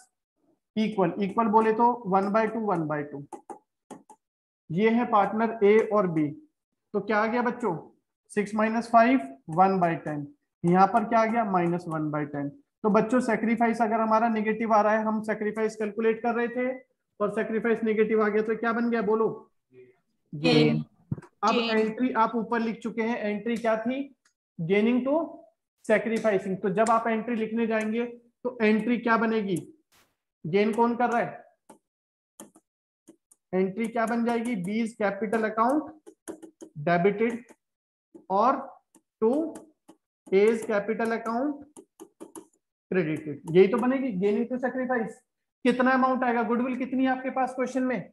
इक्वल। इक्वल बोले तो 1/2 1/2। ये है पार्टनर ए और बी, तो क्या आ गया बच्चों 6 - 5 1/10, यहाँ पर क्या आ गया -1/10। तो बच्चों सेक्रीफाइस अगर हमारा नेगेटिव आ रहा है, हम सेक्रीफाइस कैलकुलेट कर रहे थे और सेक्रीफाइस नेगेटिव आ गया, तो क्या बन गया बोलो, गेन। अब एंट्री आप ऊपर लिख चुके हैं, एंट्री क्या थी गेनिंग टू सैक्रिफाइसिंग। तो जब आप एंट्री लिखने जाएंगे तो एंट्री क्या बनेगी, गेन कौन कर रहा है, एंट्री क्या बन जाएगी, बीज कैपिटल अकाउंट डेबिटेड और to A's capital account credited, यही तो बनेगी गेनिंग टू सैक्रिफाइस। कितना अमाउंट आएगा, गुडविल कितनी है आपके पास क्वेश्चन में,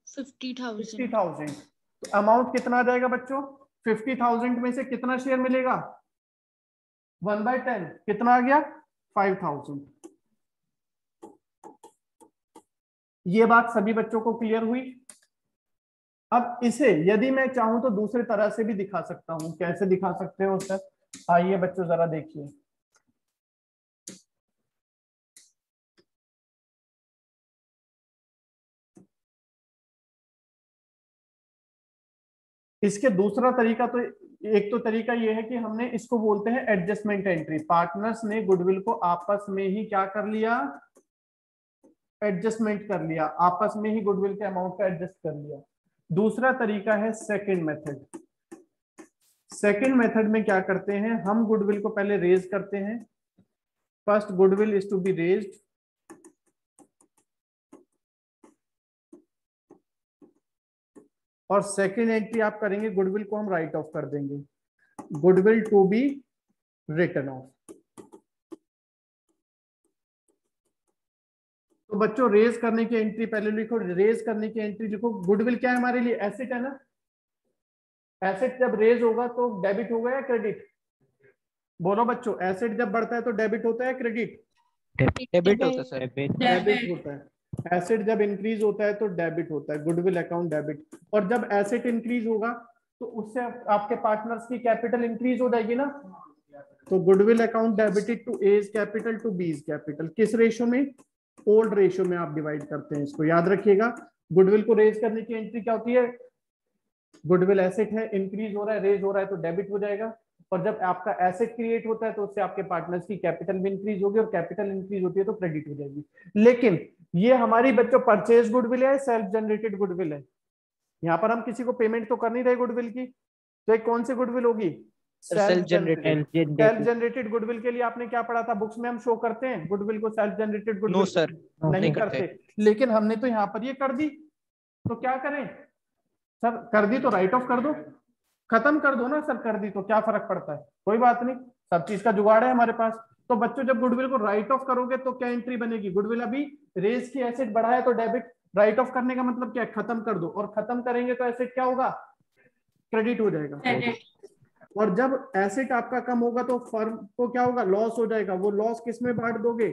50,000। तो अमाउंट कितना आ जाएगा बच्चों, 50,000 में से कितना शेयर मिलेगा, 1/10, कितना आ गया 5,000। ये बात सभी बच्चों को क्लियर हुई। अब इसे यदि मैं चाहूं तो दूसरे तरह से भी दिखा सकता हूं, कैसे दिखा सकते हो सर, आइए बच्चों जरा देखिए। इसके दूसरा तरीका तो, एक तो तरीका ये है कि हमने इसको बोलते हैं एडजस्टमेंट एंट्री, पार्टनर्स ने गुडविल को आपस में ही क्या कर लिया, एडजस्टमेंट कर लिया, आपस में ही गुडविल के अमाउंट का एडजस्ट कर लिया। दूसरा तरीका है सेकंड मेथड। सेकंड मेथड में क्या करते हैं, हम गुडविल को पहले रेज करते हैं, first goodwill is to be raised, और सेकंड एंट्री आप करेंगे गुडविल को हम राइट ऑफ कर देंगे, goodwill to be written off. तो बच्चों रेज करने की एंट्री पहले लिखो, रेज करने की एंट्री लिखो। गुडविल क्या है हमारे लिए, एसेट है ना, एसेट जब रेज होगा तो डेबिट होगा या क्रेडिट, बोलो बच्चों, एसेट जब बढ़ता है तो डेबिट होता है क्रेडिट, डेबिट होता है सर, डेबिट होता है। एसेट जब इंक्रीज होता है तो डेबिट होता है, गुडविल अकाउंट डेबिट। और जब एसेट इंक्रीज होगा तो उससे आपके पार्टनर्स की कैपिटल इंक्रीज हो जाएगी ना, तो goodwill account debited to A's capital to B's capital, किस रेशियो में, ओल्ड रेशियो में आप डिवाइड करते हैं, इसको याद रखिएगा। गुडविल को रेज करने की एंट्री क्या होती है, गुडविल एसेट है, इंक्रीज हो रहा है, रेज हो रहा है तो डेबिट हो जाएगा, और जब आपका एसेट क्रिएट होता है तो उससे आपके पार्टनर्स की कैपिटल भी इंक्रीज होगी, और कैपिटल इंक्रीज होती है तो क्रेडिट हो जाएगी। लेकिन ये हमारी बच्चों परचेज गुडविल है, सेल्फ जनरेटेड गुडविल है, यहाँ पर हम किसी को पेमेंट तो कर नहीं रहे गुडविल की, तो एक कौन सी गुडविल होगी, सेल्फ जनरेटेड गुडविल के लिए आपने क्या पढ़ा था बुक्स में, हम शो करते हैं गुडविल को self generated goodwill, no sir नहीं करते, लेकिन हमने तो यहाँ पर ये कर दी, तो क्या करें सर, कर दी तो राइट ऑफ कर दो, खत्म कर दो ना सर, कर दी तो क्या फर्क पड़ता है, कोई बात नहीं, सब चीज का जुगाड़ है हमारे पास। तो बच्चों जब गुडविल को राइट ऑफ करोगे तो क्या एंट्री बनेगी, गुडविल अभी रेज की एसेट बढ़ा है तो डेबिट, राइट ऑफ करने का मतलब क्या है, खत्म कर दो, और खत्म करेंगे तो एसेट क्या होगा, क्रेडिट हो जाएगा, और जब एसेट आपका कम होगा तो फर्म को क्या होगा, लॉस हो जाएगा, वो लॉस किस में बांट दोगे,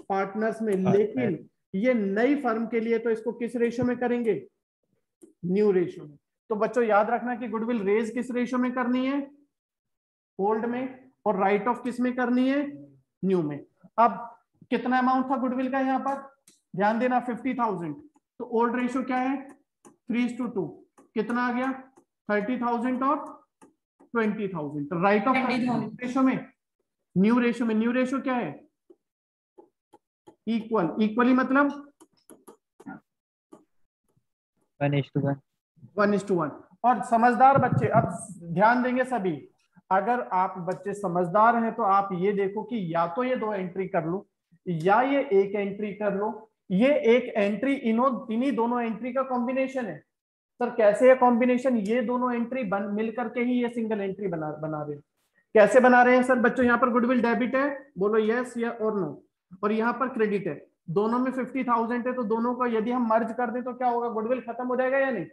पार्टनर्स में, लेकिन ये नई फर्म के लिए तो इसको किस रेशियो में करेंगे, न्यू रेशियो में। तो बच्चों याद रखना कि गुडविल रेज किस रेशियो में करनी है, ओल्ड में, और राइट ऑफ किस में करनी है, न्यू में। अब कितना अमाउंट था गुडविल का यहाँ पर, ध्यान देना 50,000, तो ओल्ड रेशियो क्या है 3:2, कितना आ गया 30,000 और 20,000, राइट ऑफ रेशियो में, न्यू रेशियो में, न्यू रेशियो क्या है, इक्वल, इक्वली मतलब 1:1। और समझदार बच्चे अब ध्यान देंगे सभी, अगर आप बच्चे समझदार हैं तो आप ये देखो कि या तो ये 2 एंट्री कर लो या ये 1 एंट्री कर लो, ये 1 एंट्री इन्हीं दोनों एंट्री का कॉम्बिनेशन है। सर कैसे है कॉम्बिनेशन, ये दोनों एंट्री मिल करके ही ये सिंगल एंट्री बना रहे हैं। कैसे बना रहे हैं सर बच्चों, यहाँ पर गुडविल डेबिट है, बोलो यस या और नो, और यहाँ पर क्रेडिट है, दोनों में 50,000 है, तो दोनों को यदि हम मर्ज कर दें तो क्या होगा, गुडविल खत्म हो जाएगा या नहीं,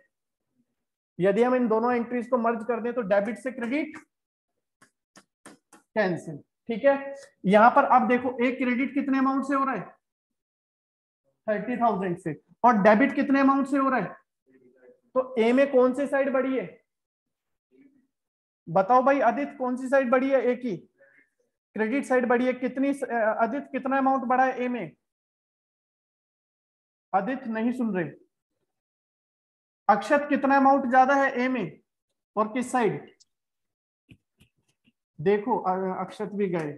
यदि हम इन दोनों एंट्रीज को मर्ज कर दें तो डेबिट से क्रेडिट कैंसिल, ठीक है। यहां पर अब देखो एक क्रेडिट कितने अमाउंट से हो रहा है 30,000 से, और डेबिट कितने अमाउंट से हो रहा है, तो ए में कौन सी साइड बढ़ी है, बताओ भाई आदित्य, कौन सी साइड बढ़ी है, ए की क्रेडिट साइड बढ़ी है, कितनी आदित्य कितना अमाउंट बढ़ा है ए में, आदित्य नहीं सुन रहे, अक्षत कितना अमाउंट ज्यादा है ए में, और किस साइड, देखो अक्षत भी गए,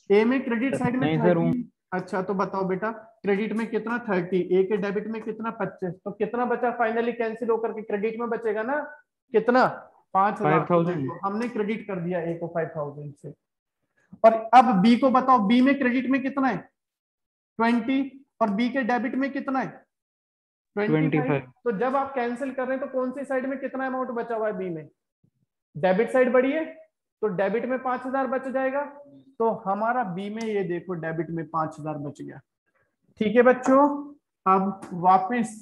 ए में क्रेडिट साइड में 30, अच्छा तो बताओ बेटा क्रेडिट में कितना 30, ए के डेबिट में कितना 25, तो कितना बचा फाइनली कैंसिल होकर के क्रेडिट में बचेगा ना, कितना 5,000 5,000 हमने क्रेडिट कर दिया ए को 5,000 से। और अब बी को बताओ, बी में क्रेडिट में कितना है 20 और बी के डेबिट में कितना है 25। तो जब आप कैंसिल कर रहे हैं तो कौन सी साइड में कितना अमाउंट बचा हुआ है बी में, डेबिट साइड बढ़ी है तो डेबिट में 5,000 बच जाएगा। तो हमारा बी में ये देखो डेबिट में 5,000 बच गया। ठीक है बच्चों, अब वापस,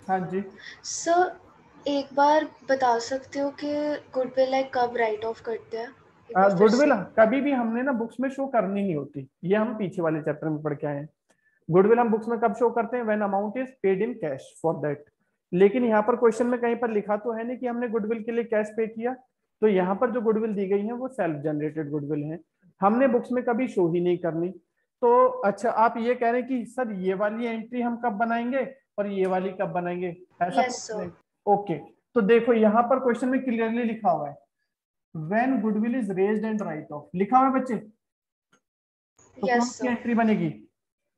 हाँ जी सर एक बार बता सकते हो कि गुडविल लाइक कब राइट ऑफ करते हैं? गुडविल कभी भी हमने ना बुक्स में शो करनी नहीं होती, ये हम पीछे वाले चैप्टर में पढ़ के आए हैं। गुडविल हम बुक्स में कब शो करते हैं, when amount is paid in cash for that. लेकिन यहाँ पर क्वेश्चन में कहीं पर लिखा तो है नहीं कि हमने गुडविल के लिए कैश पे किया। तो यहाँ पर जो गुडविल दी गई है वो सेल्फ जनरेटेड गुडविल है, हमने बुक्स में कभी शो ही नहीं करनी। तो अच्छा आप ये कह रहे हैं कि सर ये वाली एंट्री हम कब बनाएंगे और ये वाली कब बनाएंगे, ऐसा? ओके, तो देखो यहाँ पर क्वेश्चन में क्लियरली लिखा हुआ है when goodwill is raised and right of, लिखा हुआ है बच्चे। तो कौन सी एंट्री बनेगी,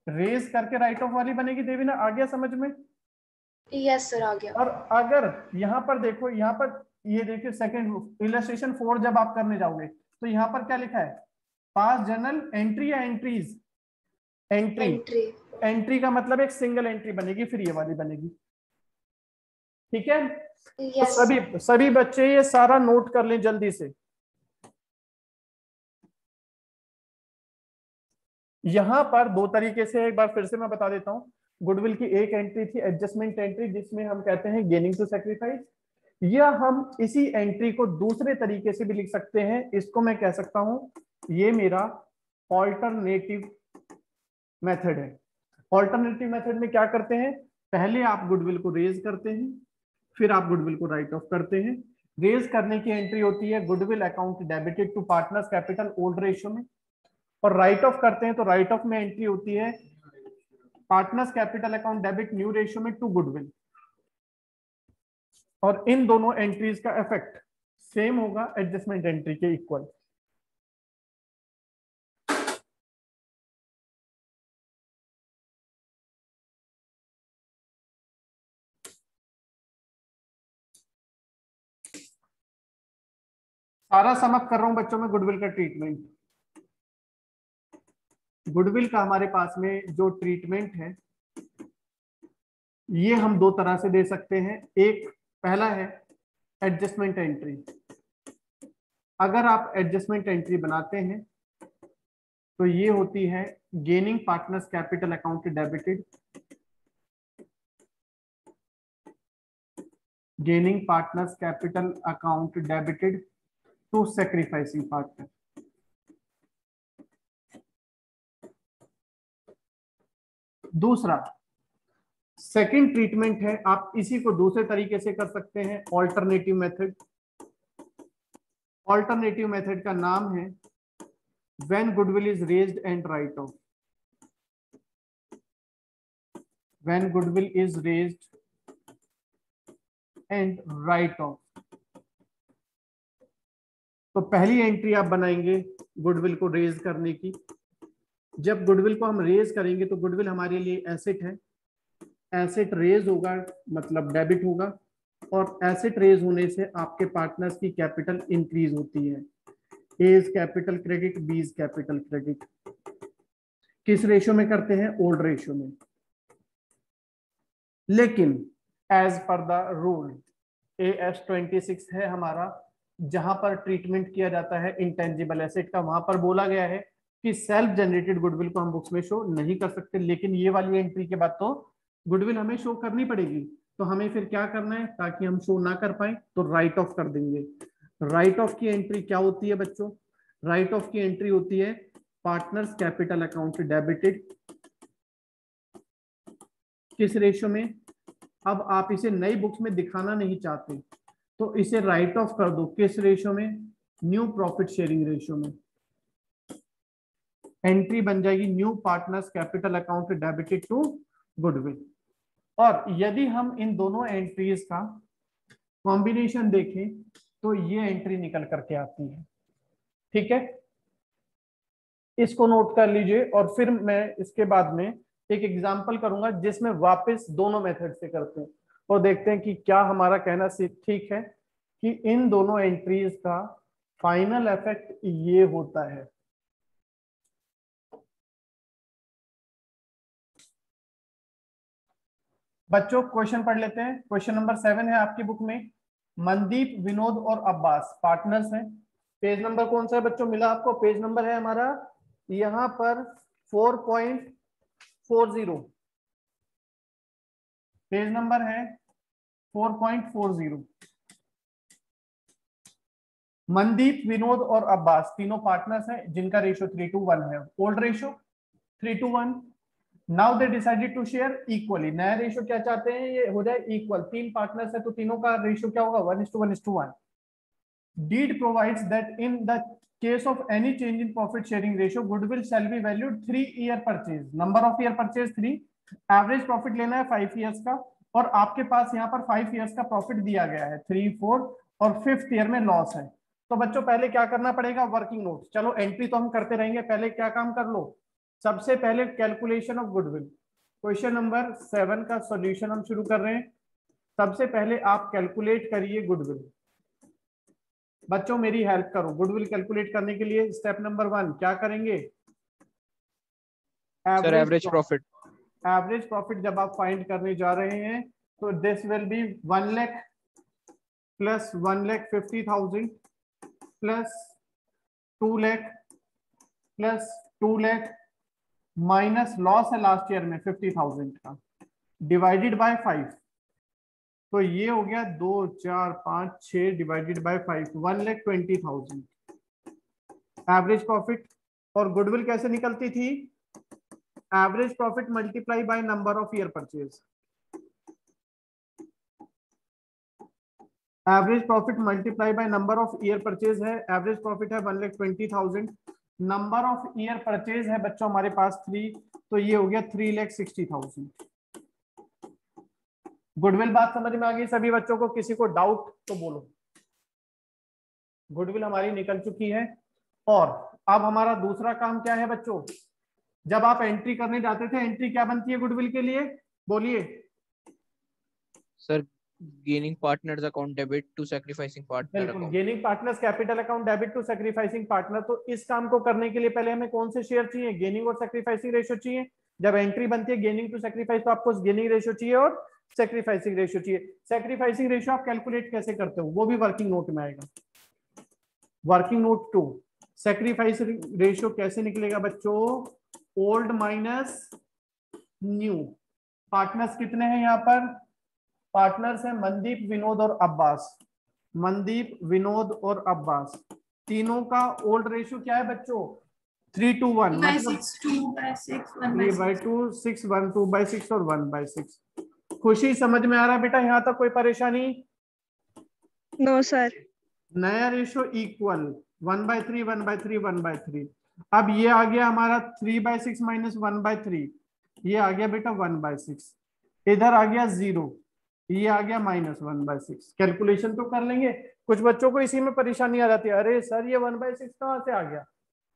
रेज करके राइट ऑफ वाली बनेगी। देवीना आ गया समझ में? यस सर आ गया। और अगर यहाँ पर देखो, यहाँ पर ये देखिए सेकंड इलस्ट्रेशन 4 जब आप करने जाओगे तो यहाँ पर क्या लिखा है, पास जर्नल एंट्री या एंट्रीज, एंट्री का मतलब एक सिंगल एंट्री बनेगी, फिर ये वाली बनेगी। ठीक है, तो सभी बच्चे ये सारा नोट कर लें जल्दी से। यहां पर दो तरीके से, एक बार फिर से मैं बता देता हूं। गुडविल की एक एंट्री थी एडजस्टमेंट एंट्री, जिसमें हम कहते हैं गेनिंग टू सैक्रिफाइस, या हम इसी एंट्री को दूसरे तरीके से भी लिख सकते हैं। इसको मैं कह सकता हूं ये मेरा ऑल्टरनेटिव मेथड है। ऑल्टरनेटिव मेथड में क्या करते हैं, पहले आप गुडविल को रेज करते हैं, फिर आप गुडविल को राइट ऑफ करते हैं। रेज करने की एंट्री होती है goodwill account debited to partners capital old ratio में, और राइट ऑफ करते हैं तो राइट ऑफ में एंट्री होती है partners capital account debit new ratio में टू गुडविल। और इन दोनों एंट्रीज का इफेक्ट सेम होगा एडजस्टमेंट एंट्री के इक्वल। सारा समअप कर रहा हूं बच्चों में गुडविल का ट्रीटमेंट। गुडविल का हमारे पास में जो ट्रीटमेंट है ये हम दो तरह से दे सकते हैं। एक पहला है एडजस्टमेंट एंट्री। अगर आप एडजस्टमेंट एंट्री बनाते हैं तो ये होती है gaining partners capital account debited, gaining partners capital account debited to sacrificing partner. दूसरा सेकंड ट्रीटमेंट है, आप इसी को दूसरे तरीके से कर सकते हैं, ऑल्टरनेटिव मेथड। ऑल्टरनेटिव मेथड का नाम है when goodwill is raised and right of. When goodwill is raised and right of. तो पहली एंट्री आप बनाएंगे गुडविल को रेज करने की। जब गुडविल को हम रेज करेंगे तो गुडविल हमारे लिए एसेट है, एसेट रेज होगा मतलब डेबिट होगा, और एसेट रेज होने से आपके पार्टनर्स की कैपिटल इंक्रीज होती है। A is capital credit, B is capital credit. किस रेशियो में करते हैं, ओल्ड रेशियो में। लेकिन as per the rule AS26 है हमारा, जहां पर ट्रीटमेंट किया जाता है इंटेंजिबल एसेट का, वहां पर बोला गया है कि सेल्फ जनरेटेड गुडविल को हम बुक्स में शो नहीं कर सकते। लेकिन ये वाली एंट्री के बाद तो गुडविल हमें शो करनी पड़ेगी। तो हमें फिर क्या करना है, ताकि हम शो ना कर पाए तो राइट ऑफ कर देंगे। राइट ऑफ की एंट्री क्या होती है बच्चों, राइट ऑफ की एंट्री होती है पार्टनर्स कैपिटल अकाउंट डेबिटेड, किस रेशियो में। अब आप इसे नई बुक्स में दिखाना नहीं चाहते तो इसे राइट ऑफ कर दो, किस रेशियो में, न्यू प्रॉफिट शेयरिंग रेशियो में। एंट्री बन जाएगी new partners capital account debited to goodwill. और यदि हम इन दोनों एंट्रीज का कॉम्बिनेशन देखें तो ये एंट्री निकल करके आती है। ठीक है, इसको नोट कर लीजिए। और फिर मैं इसके बाद में एक एग्जांपल करूंगा जिसमें वापस दोनों मेथड से करते हैं और देखते हैं कि क्या हमारा कहना ठीक है कि इन दोनों एंट्रीज का फाइनल इफेक्ट ये होता है। बच्चों क्वेश्चन पढ़ लेते हैं। क्वेश्चन नंबर 7 है आपकी बुक में। मनदीप, विनोद और अब्बास पार्टनर्स हैं। पेज नंबर कौन सा है बच्चों मिला आपको? पेज नंबर है हमारा यहाँ पर 4.40। पेज नंबर है 4.40। मनदीप, विनोद और अब्बास तीनों पार्टनर्स हैं जिनका रेशियो 3:1 है। Old ratio 3:1। Now they decided to share equally. नया रेशियो क्या चाहते हैं? ये हो जाए इक्वल। तीन पार्टनर्स है तो तीनों का रेशियो क्या होगा? 1:1:1। Deed provides that in the case of any change in profit sharing ratio goodwill shall be valued 3 year purchase. Number of year purchase 3, average profit लेना है 5 ईयर्स का, और आपके पास यहाँ पर 5 ईयर्स का प्रॉफिट दिया गया है, 3, 4 और 5th ईयर में लॉस है। तो बच्चों पहले क्या करना पड़ेगा? Working note. चलो एंट्री तो हम करते रहेंगे, पहले क्या काम कर लो? सबसे पहले calculation of goodwill. Question number 7 का सॉल्यूशन हम शुरू कर रहे हैं। सबसे पहले आप कैलकुलेट करिए गुडविल। बच्चों मेरी हेल्प करो। गुडविल कैलकुलेट करने के लिए स्टेप नंबर 1 क्या करेंगे? Sir average profit. Average profit जब आप फाइंड करने जा रहे हैं तो this will be 1 lakh plus 1,50,000 plus 2 lakh plus 2 lakh minus loss है लास्ट ईयर में 50,000 का, डिवाइडेड बाय 5। तो ये हो गया 2, 4, 5, 6 डिवाइडेड बाय 5, 1,20,000 एवरेज प्रॉफिट। और गुडविल कैसे निकलती थी? Average profit multiply by number of year purchase. Average profit multiply by number of year purchase है। एवरेज प्रॉफिट है 1,20,000, नंबर ऑफ ईयर परचेज है बच्चों हमारे पास 3, तो ये हो गया 3,60,000। गुडविल बात समझ में आ गई सभी बच्चों को? किसी को डाउट तो बोलो। गुडविल हमारी निकल चुकी है। और अब हमारा दूसरा काम क्या है बच्चों? जब आप एंट्री करने जाते थे, एंट्री क्या बनती है गुडविल के लिए? बोलिए sir gaining partners account debit to sacrificing partner बिल्कुल, account. Gaining partners capital account debit to sacrificing partner. तो इस काम को करने के लिए पहले हमें कौन से शेयर चाहिए? गेनिंग और सैक्रिफाइसिंग रेशियो चाहिए। जब एंट्री बनती है गेनिंग टू सैक्रिफाइस तो आपको गेनिंग रेशियो चाहिए और सैक्रिफाइसिंग रेशियो चाहिए। सैक्रिफाइसिंग रेशियो आप कैलकुलेट कैसे करते हो? वो भी वर्किंग नोट में आएगा। Working note 2। सैक्रिफाइस रेशियो कैसे निकलेगा बच्चों? Old minus new. पार्टनर्स कितने हैं यहाँ पर? पार्टनर्स हैं मनदीप, विनोद और अब्बास। मनदीप, विनोद और अब्बास तीनों का ओल्ड रेशियो क्या है बच्चों? 3:1। मतलब 3/2, 6, 1, 2/6 और 1/6। खुशी समझ में आ रहा है बेटा यहाँ तक? कोई परेशानी? No sir. नया रेशियो इक्वल 1/3, 1/3, 1/3। अब ये आ गया हमारा 3/6 माइनस 1/3, ये आ गया बेटा 1/6। इधर आ गया 0, ये आ गया -1/6। कैलकुलेशन तो कर लेंगे। कुछ बच्चों को इसी में परेशानी आ जाती है, अरे सर ये 1/6 कहाँ से आ गया?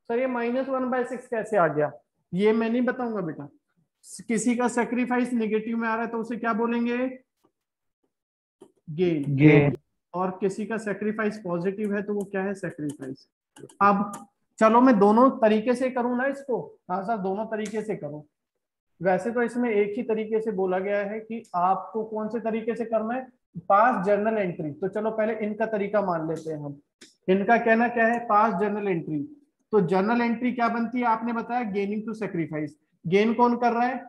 सर ये -1/6 कैसे आ गया? ये मैं नहीं बताऊंगा बेटा। किसी का सेक्रीफाइस नेगेटिव में आ रहा है तो उसे क्या बोलेंगे? गेन। और किसी का सेक्रीफाइस पॉजिटिव है तो वो क्या है? सेक्रीफाइस। अब चलो मैं दोनों तरीके से करूं ना इसको। हाँ सर दोनों तरीके से करूं। वैसे तो इसमें एक ही तरीके से बोला गया है कि आपको कौन से तरीके से करना है? पास जर्नल एंट्री। तो चलो पहले इनका तरीका मान लेते हैं हम। इनका कहना क्या है? पास जर्नल एंट्री। तो जर्नल एंट्री क्या बनती है? आपने बताया गेनिंग टू सेक्रीफाइस। गेन कौन कर रहा है?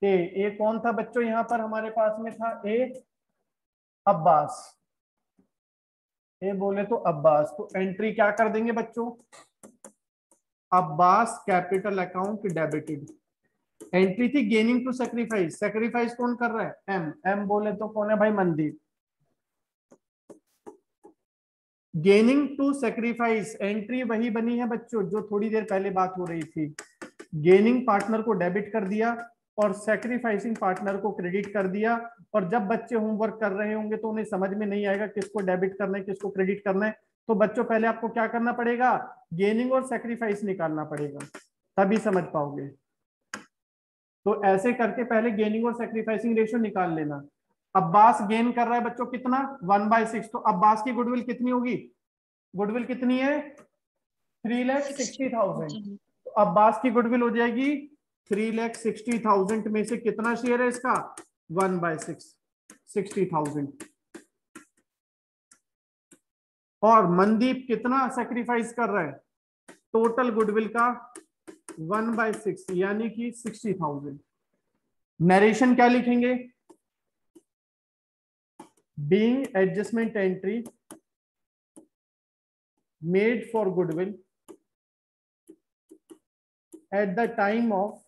ए कौन था बच्चों यहाँ पर हमारे पास में था? ए अब्बास। ए बोले तो अब्बास। तो एंट्री क्या कर देंगे बच्चों? Abbas capital account debited. Entry थी गेनिंग टू सेक्रीफाइस। सेक्रीफाइस कौन कर रहा है? एम। एम बोले तो कौन है भाई? Mandeep. Gaining to sacrifice entry वही बनी है बच्चों जो थोड़ी देर पहले बात हो रही थी। गेनिंग पार्टनर को डेबिट कर दिया और सेक्रीफाइसिंग पार्टनर को क्रेडिट कर दिया। और जब बच्चे होमवर्क कर रहे होंगे तो उन्हें समझ में नहीं आएगा किसको डेबिट करना है किसको क्रेडिट करना है। तो बच्चों पहले आपको क्या करना पड़ेगा? गेनिंग और सेक्रीफाइस निकालना पड़ेगा, तभी समझ पाओगे। तो ऐसे करके पहले गेनिंग और सेक्रीफाइसिंग रेशियो निकाल लेना। अब्बास गेन कर रहा है बच्चों कितना 1/6, तो अब्बास की गुडविल कितनी होगी, गुडविल कितनी है 3,60,000। तो अब्बास की गुडविल हो जाएगी 3,60,000 में से कितना शेयर है इसका 1/6, 60,000। और मनदीप कितना सेक्रीफाइस कर रहा है, टोटल गुडविल का 1/6 यानी कि 60,000। नरेशन क्या लिखेंगे, being adjustment entry made for goodwill at the time of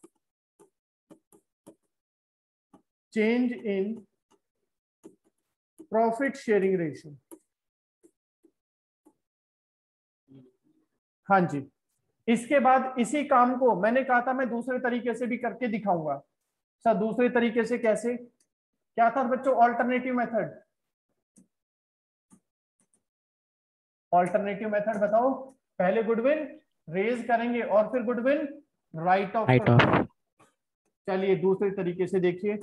change in profit sharing ratio. हाँ जी, इसके बाद इसी काम को मैंने कहा था मैं दूसरे तरीके से भी करके दिखाऊंगा। सर दूसरे तरीके से कैसे, क्या था बच्चों ऑल्टरनेटिव मेथड, ऑल्टरनेटिव मेथड बताओ। पहले गुडविल रेज करेंगे और फिर गुडविल राइट ऑफ करेंगे। चलिए दूसरे तरीके से देखिए,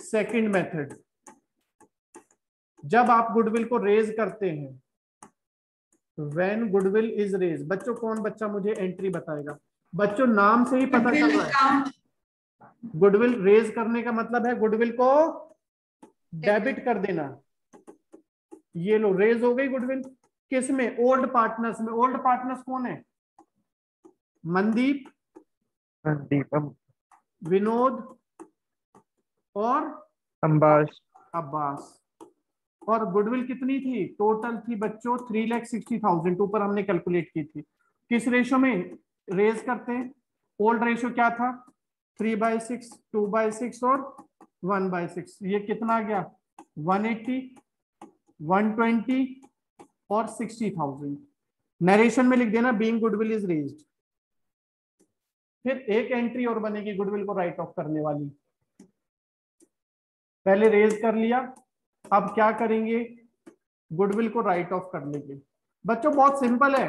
सेकंड मेथड, जब आप गुडविल को रेज करते हैं, व्हेन गुडविल इज रेज, बच्चों कौन बच्चा मुझे एंट्री बताएगा, बच्चों नाम से ही पता चल रहा है गुडविल रेज करने का मतलब है गुडविल को डेबिट कर देना। ये लो रेज हो गई गुडविल, किस में, ओल्ड पार्टनर्स में। ओल्ड पार्टनर्स कौन है, मनदीप, विनोद और अब्बास। और गुडविल कितनी थी, टोटल थी बच्चों 3,60,000, ऊपर हमने कैलकुलेट की थी। किस रेशो में रेज करते हैं, ओल्ड रेशो क्या था 3/6, 2/6 और 1/6। ये कितना आ गया 180, 120 और 60,000। नरेशन में लिख देना बीइंग गुडविल इज रेज्ड। फिर एक एंट्री और बनेगी गुडविल को राइट ऑफ करने वाली। पहले रेज कर लिया, अब क्या करेंगे, गुडविल को राइट ऑफ कर लेंगे। बच्चों बहुत सिंपल है,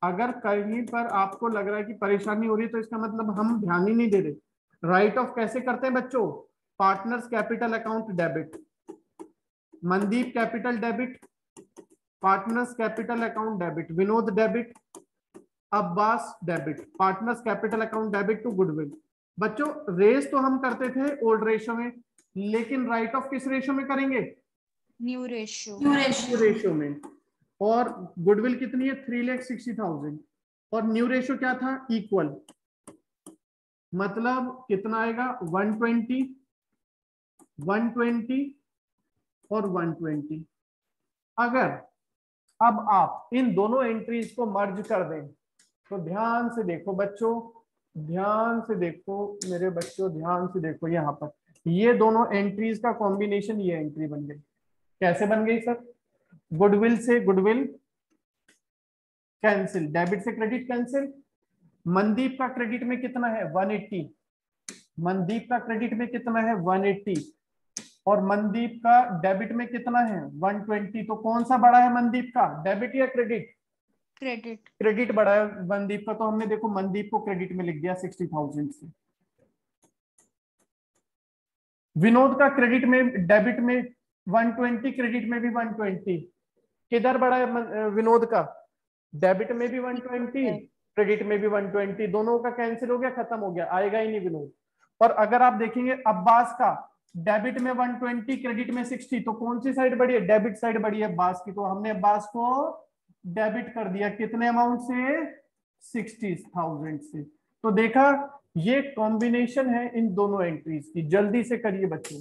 अगर कहीं पर आपको लग रहा है कि परेशानी हो रही है तो इसका मतलब हम ध्यान ही नहीं दे रहे। राइट ऑफ कैसे करते हैं बच्चों, partners capital account debit, Mandeep capital debit, partners capital account debit, Vinod debit, Abbas debit, partners capital account debit to goodwill. बच्चों रेस तो हम करते थे ओल्ड रेशो में, लेकिन राइट ऑफ किस रेशो में करेंगे, न्यू रेशियो रेशो में। और गुडविल कितनी है 3,60,000 और न्यू रेशो क्या था इक्वल, मतलब कितना आएगा 120, 120 और 120। अगर अब आप इन दोनों एंट्रीज को मर्ज कर दें तो ध्यान से देखो बच्चों, ध्यान से देखो मेरे बच्चों, ध्यान से देखो, यहाँ पर ये दोनों एंट्रीज का कॉम्बिनेशन ये एंट्री बन गई। कैसे बन गई सर, गुडविल से गुडविल कैंसिल, डेबिट से क्रेडिट कैंसिल। मनदीप का क्रेडिट में कितना है 180, मनदीप का क्रेडिट में कितना है 180 और मनदीप का डेबिट में कितना है 120। तो कौन सा बड़ा है मनदीप का, डेबिट या क्रेडिट, क्रेडिट क्रेडिट बड़ा है मनदीप का। तो हमने देखो मनदीप को क्रेडिट में लिख दिया 60,000 से। विनोद का क्रेडिट में डेबिट में 120, क्रेडिट में भी 120। किधर बड़ा है विनोद का, डेबिट में भी 120, क्रेडिट में भी 120, दोनों का कैंसिल हो गया, खत्म हो गया, आएगा ही नहीं विनोद। और अगर आप देखेंगे अब्बास का डेबिट में 120, क्रेडिट में 60, तो कौन सी साइड बढ़ी है, डेबिट साइड बढ़ी है अब्बास की। तो हमने अब्बास को डेबिट कर दिया कितने अमाउंट से 60,000 से। तो देखा ये कॉम्बिनेशन है इन दोनों एंट्रीज की। जल्दी से करिए बच्चों।